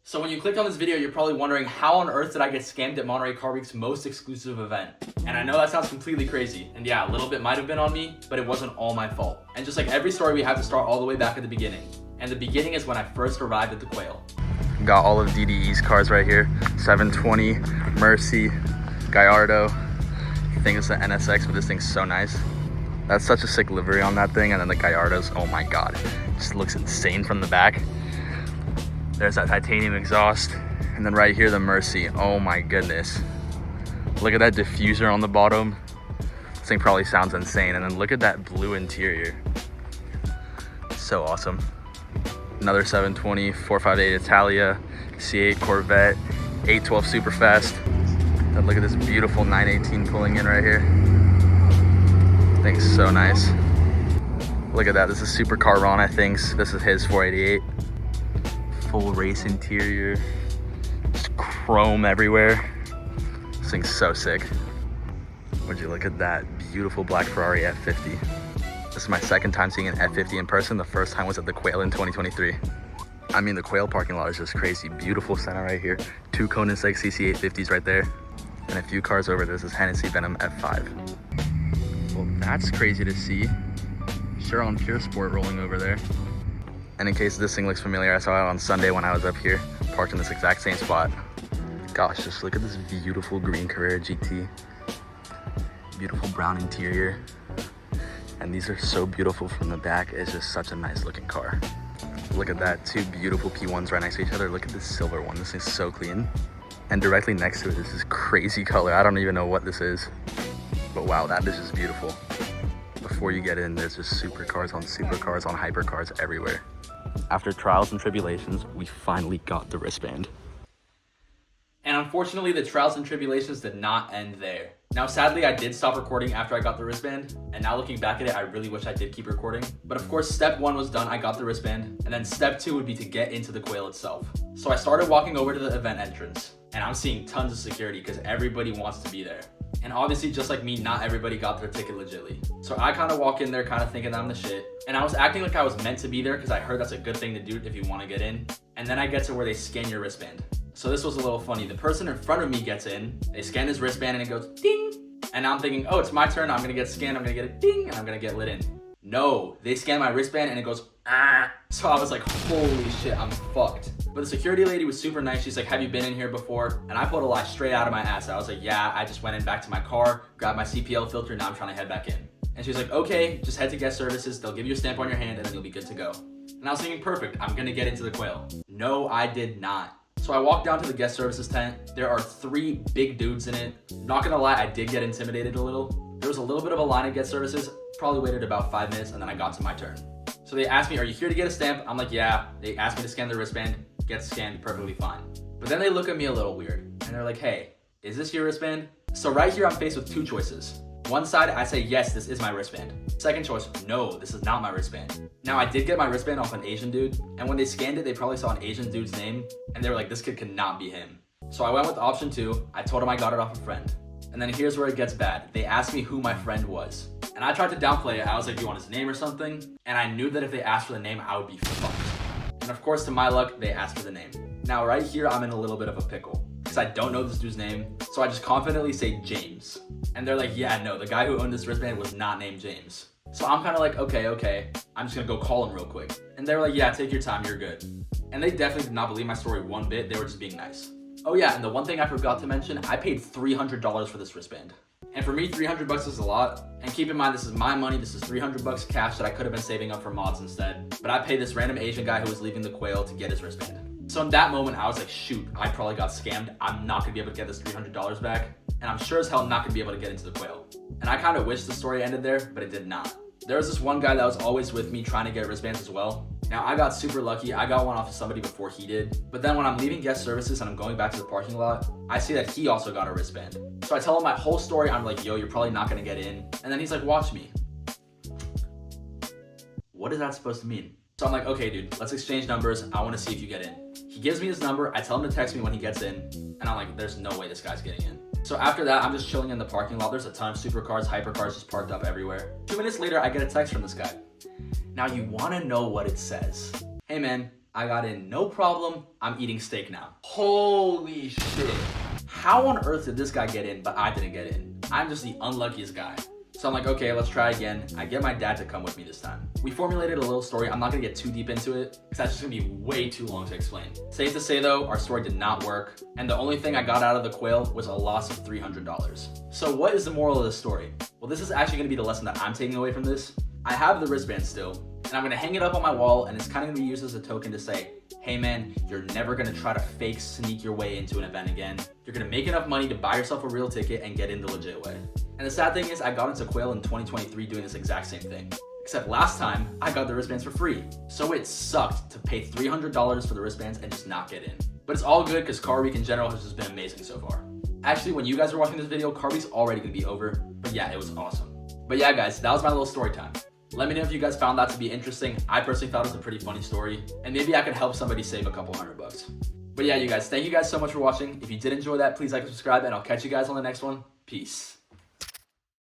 So when you clicked on this video, you're probably wondering how on earth did I get scammed at Monterey Car Week's most exclusive event? And I know that sounds completely crazy. And yeah, a little bit might have been on me, but it wasn't all my fault. And just like every story, we have to start all the way back at the beginning. And the beginning is when I first arrived at the Quail. Got all of DDE's cars right here. 720, Mercy, Gallardo. I think it's the NSX, but this thing's so nice. That's such a sick livery on that thing. And then the Gallardos, oh my God. It just looks insane from the back. There's that titanium exhaust. And then right here, the Mercy. Oh my goodness. Look at that diffuser on the bottom. This thing probably sounds insane. And then look at that blue interior. So awesome. Another 720, 458 Italia, C8 Corvette, 812 Superfast. Then look at this beautiful 918 pulling in right here. Thing's so nice. Look at that. This is Supercar Ron, I think. This is his 488. Full race interior. Just chrome everywhere. This thing's so sick. Would you look at that beautiful black Ferrari F50. This is my second time seeing an F50 in person. The first time was at the Quail in 2023. I mean, the Quail parking lot is just crazy. Beautiful center right here. 2 Koenigsegg CC850s right there. And a few cars over, there's this Hennessy Venom F5. Well, that's crazy to see. Sure on Pure Sport rolling over there. And in case this thing looks familiar, I saw it on Sunday when I was up here, parked in this exact same spot. Gosh, just look at this beautiful green Carrera GT. Beautiful brown interior. And these are so beautiful from the back. It's just such a nice looking car. Look at that, 2 beautiful P1s right next to each other. Look at this silver one, this is so clean. And directly next to it is this crazy color. I don't even know what this is, but wow, that is just beautiful. Before you get in, there's just supercars on hypercars everywhere. After trials and tribulations, we finally got the wristband. And unfortunately, the trials and tribulations did not end there. Now, sadly, I did stop recording after I got the wristband, and now looking back at it, I really wish I did keep recording. But of course, step 1 was done, I got the wristband, and then step 2 would be to get into the Quail itself. So I started walking over to the event entrance, and I'm seeing tons of security because everybody wants to be there. And obviously, just like me, not everybody got their ticket legitly. So I kind of walk in there kind of thinking that I'm the shit, and I was acting like I was meant to be there because I heard that's a good thing to do if you want to get in. And then I get to where they scan your wristband. So this was a little funny. The person in front of me gets in, they scan his wristband and it goes ding. And now I'm thinking, oh, it's my turn. I'm gonna get scanned, I'm gonna get a ding, and I'm gonna get lit in. No, they scan my wristband and it goes ah. So I was like, holy shit, I'm fucked. But the security lady was super nice. She's like, have you been in here before? And I pulled a lie straight out of my ass. I was like, yeah, I just went in back to my car, grabbed my CPL filter, now I'm trying to head back in. And she was like, okay, just head to guest services. They'll give you a stamp on your hand and then you'll be good to go. And I was thinking, perfect, I'm gonna get into the Quail. No, I did not. So I walked down to the guest services tent. There are 3 big dudes in it. Not gonna lie, I did get intimidated a little. There was a little bit of a line at guest services, probably waited about 5 minutes, and then I got to my turn. So they asked me, are you here to get a stamp? I'm like, yeah. They asked me to scan the wristband, get scanned, perfectly fine. But then they look at me a little weird, and they're like, hey, is this your wristband? So right here, I'm faced with 2 choices. One side, I say, yes, this is my wristband. Second choice, no, this is not my wristband. Now, I did get my wristband off an Asian dude, and when they scanned it, they probably saw an Asian dude's name, and they were like, this kid cannot be him. So I went with option 2. I told him I got it off a friend. And then here's where it gets bad. They asked me who my friend was. And I tried to downplay it. I was like, do you want his name or something? And I knew that if they asked for the name, I would be fucked. And of course, to my luck, they asked for the name. Now, right here, I'm in a little bit of a pickle because I don't know this dude's name. So I just confidently say James. And they're like, yeah, no, the guy who owned this wristband was not named James. So I'm kind of like, okay, I'm just gonna go call him real quick. And they were like, yeah, take your time, you're good. And they definitely did not believe my story one bit. They were just being nice. Oh yeah, and the one thing I forgot to mention, I paid $300 for this wristband. And for me, $300 is a lot. And keep in mind, this is my money. This is $300 cash that I could have been saving up for mods instead. But I paid this random Asian guy who was leaving the Quail to get his wristband. So in that moment, I was like, shoot, I probably got scammed. I'm not gonna be able to get this $300 back. And I'm sure as hell not gonna be able to get into the Quail. And I kind of wish the story ended there, but it did not. There was this one guy that was always with me trying to get wristbands as well. Now, I got super lucky. I got one off of somebody before he did. But then when I'm leaving guest services and I'm going back to the parking lot, I see that he also got a wristband. So I tell him my whole story. I'm like, yo, you're probably not gonna get in. And then he's like, watch me. What is that supposed to mean? So I'm like, okay, dude, let's exchange numbers. I wanna see if you get in. He gives me his number. I tell him to text me when he gets in. And I'm like, there's no way this guy's getting in. So after that, I'm just chilling in the parking lot. There's a ton of supercars, hypercars just parked up everywhere. 2 minutes later, I get a text from this guy. Now you wanna know what it says. Hey man, I got in no problem. I'm eating steak now. Holy shit. How on earth did this guy get in, but I didn't get in? I'm just the unluckiest guy. So I'm like, okay, let's try again. I get my dad to come with me this time. We formulated a little story. I'm not gonna get too deep into it because that's just gonna be way too long to explain. Safe to say though, our story did not work. And the only thing I got out of the Quail was a loss of $300. So what is the moral of the story? Well, this is actually gonna be the lesson that I'm taking away from this. I have the wristband still, and I'm gonna hang it up on my wall, and it's kind of gonna be used as a token to say, hey man, you're never gonna try to fake sneak your way into an event again. You're gonna make enough money to buy yourself a real ticket and get in the legit way. And the sad thing is I got into Quail in 2023 doing this exact same thing. Except last time, I got the wristbands for free. So it sucked to pay $300 for the wristbands and just not get in. But it's all good because Car Week in general has just been amazing so far. Actually, when you guys are watching this video, Car Week's already gonna be over. But yeah, it was awesome. But yeah guys, that was my little story time. Let me know if you guys found that to be interesting. I personally thought it was a pretty funny story, and maybe I could help somebody save a couple $100. But yeah, you guys, thank you guys so much for watching. If you did enjoy that, please like and subscribe, and I'll catch you guys on the next one. Peace.